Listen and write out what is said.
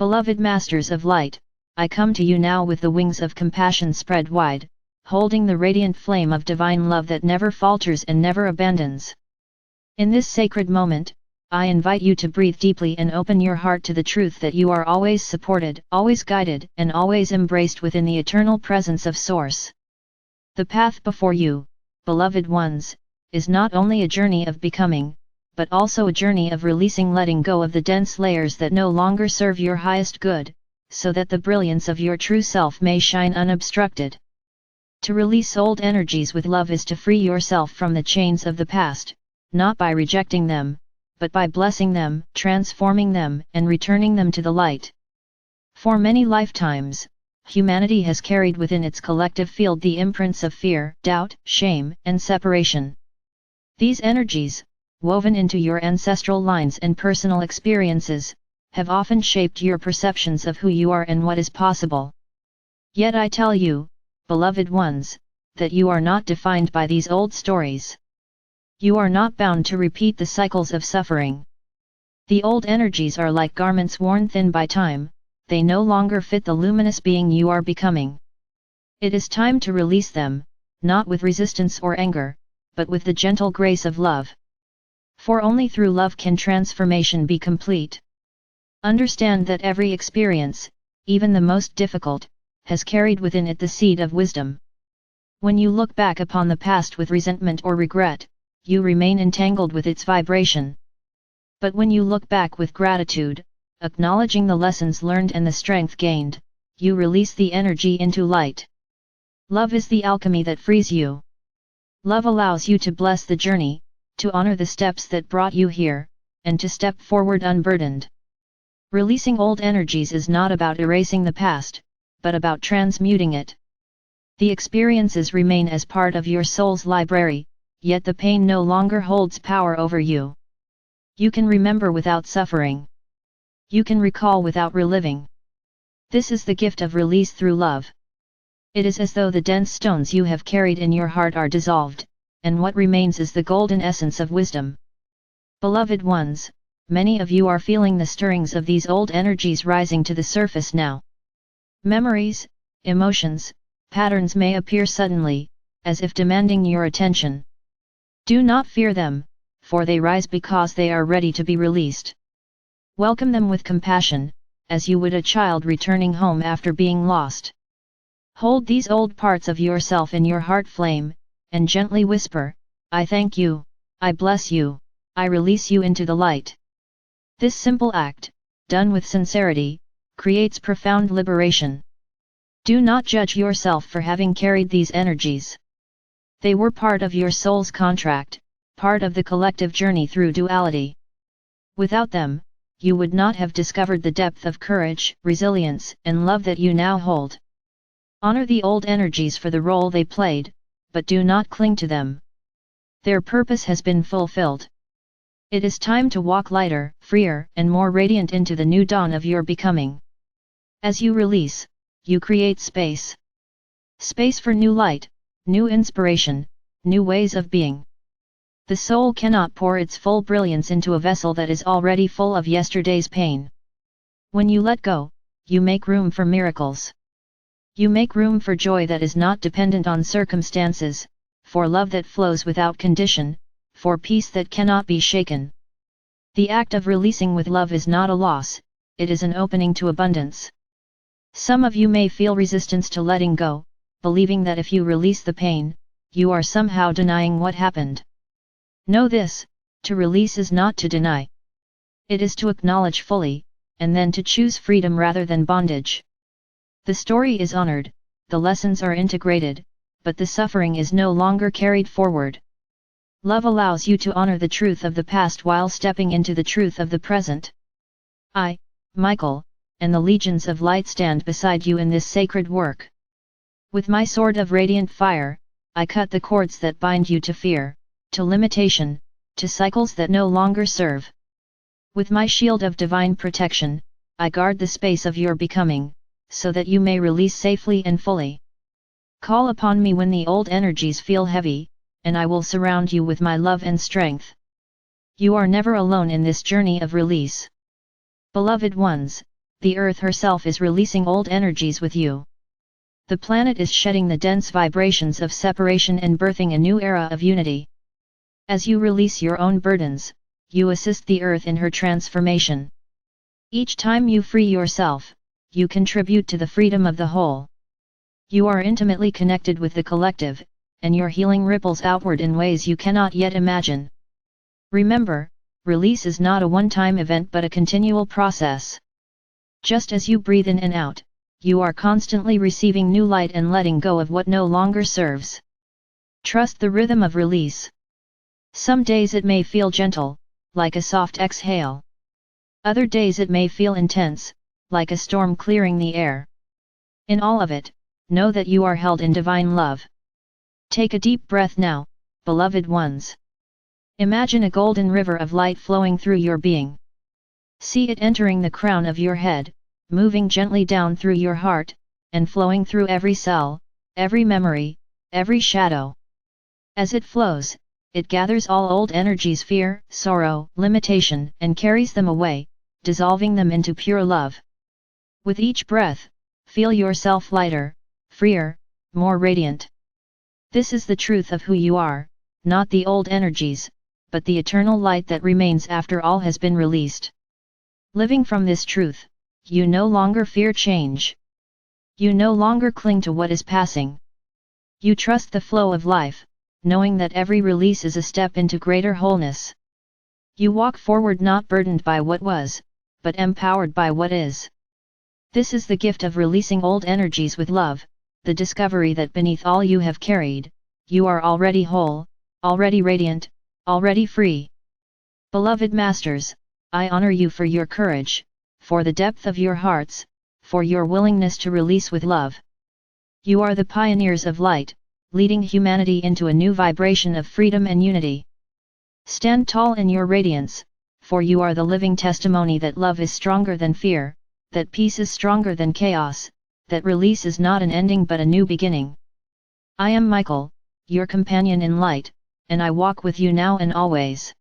Beloved Masters of Light, I come to you now with the wings of compassion spread wide, holding the radiant flame of divine love that never falters and never abandons. In this sacred moment, I invite you to breathe deeply and open your heart to the truth that you are always supported, always guided, and always embraced within the eternal presence of Source. The path before you, beloved ones, is not only a journey of becoming, but also a journey of releasing, letting go of the dense layers that no longer serve your highest good, so that the brilliance of your true self may shine unobstructed. To release old energies with love is to free yourself from the chains of the past, not by rejecting them, but by blessing them, transforming them, and returning them to the light. For many lifetimes, humanity has carried within its collective field the imprints of fear, doubt, shame, and separation. These energies, woven into your ancestral lines and personal experiences, have often shaped your perceptions of who you are and what is possible. Yet I tell you, beloved ones, that you are not defined by these old stories. You are not bound to repeat the cycles of suffering. The old energies are like garments worn thin by time, they no longer fit the luminous being you are becoming. It is time to release them, not with resistance or anger, but with the gentle grace of love. For only through love can transformation be complete. Understand that every experience, even the most difficult, has carried within it the seed of wisdom. When you look back upon the past with resentment or regret, you remain entangled with its vibration. But when you look back with gratitude, acknowledging the lessons learned and the strength gained, you release the energy into light. Love is the alchemy that frees you. Love allows you to bless the journey, to honor the steps that brought you here, and to step forward unburdened. Releasing old energies is not about erasing the past, but about transmuting it. The experiences remain as part of your soul's library, yet the pain no longer holds power over you. You can remember without suffering. You can recall without reliving. This is the gift of release through love. It is as though the dense stones you have carried in your heart are dissolved, and what remains is the golden essence of wisdom. Beloved ones, many of you are feeling the stirrings of these old energies rising to the surface now. Memories, emotions, patterns may appear suddenly, as if demanding your attention. Do not fear them, for they rise because they are ready to be released. Welcome them with compassion, as you would a child returning home after being lost. Hold these old parts of yourself in your heart flame, and gently whisper, I thank you, I bless you, I release you into the light. This simple act, done with sincerity, creates profound liberation. Do not judge yourself for having carried these energies. They were part of your soul's contract, part of the collective journey through duality. Without them, you would not have discovered the depth of courage, resilience, and love that you now hold. Honor the old energies for the role they played, but do not cling to them. Their purpose has been fulfilled. It is time to walk lighter, freer, and more radiant into the new dawn of your becoming. As you release, you create space. Space for new light, new inspiration, new ways of being. The soul cannot pour its full brilliance into a vessel that is already full of yesterday's pain. When you let go, you make room for miracles. You make room for joy that is not dependent on circumstances, for love that flows without condition, for peace that cannot be shaken. The act of releasing with love is not a loss, it is an opening to abundance. Some of you may feel resistance to letting go, believing that if you release the pain, you are somehow denying what happened. Know this, to release is not to deny. It is to acknowledge fully, and then to choose freedom rather than bondage. The story is honored, the lessons are integrated, but the suffering is no longer carried forward. Love allows you to honor the truth of the past while stepping into the truth of the present. I, Michael, and the legions of light stand beside you in this sacred work. With my sword of radiant fire, I cut the cords that bind you to fear, to limitation, to cycles that no longer serve. With my shield of divine protection, I guard the space of your becoming, so that you may release safely and fully. Call upon me when the old energies feel heavy, and I will surround you with my love and strength. You are never alone in this journey of release. Beloved ones, the Earth herself is releasing old energies with you. The planet is shedding the dense vibrations of separation and birthing a new era of unity. As you release your own burdens, you assist the Earth in her transformation. Each time you free yourself, you contribute to the freedom of the whole. You are intimately connected with the collective, and your healing ripples outward in ways you cannot yet imagine. Remember, release is not a one-time event but a continual process. Just as you breathe in and out, you are constantly receiving new light and letting go of what no longer serves. Trust the rhythm of release. Some days it may feel gentle, like a soft exhale. Other days it may feel intense, like a storm clearing the air. In all of it, know that you are held in divine love. Take a deep breath now, beloved ones. Imagine a golden river of light flowing through your being. See it entering the crown of your head, moving gently down through your heart, and flowing through every cell, every memory, every shadow. As it flows, it gathers all old energies, fear, sorrow, limitation, and carries them away, dissolving them into pure love. With each breath, feel yourself lighter, freer, more radiant. This is the truth of who you are, not the old energies, but the eternal light that remains after all has been released. Living from this truth, you no longer fear change. You no longer cling to what is passing. You trust the flow of life, knowing that every release is a step into greater wholeness. You walk forward not burdened by what was, but empowered by what is. This is the gift of releasing old energies with love, the discovery that beneath all you have carried, you are already whole, already radiant, already free. Beloved Masters, I honor you for your courage, for the depth of your hearts, for your willingness to release with love. You are the pioneers of light, leading humanity into a new vibration of freedom and unity. Stand tall in your radiance, for you are the living testimony that love is stronger than fear, that peace is stronger than chaos, that release is not an ending but a new beginning. I am Michael, your companion in light, and I walk with you now and always.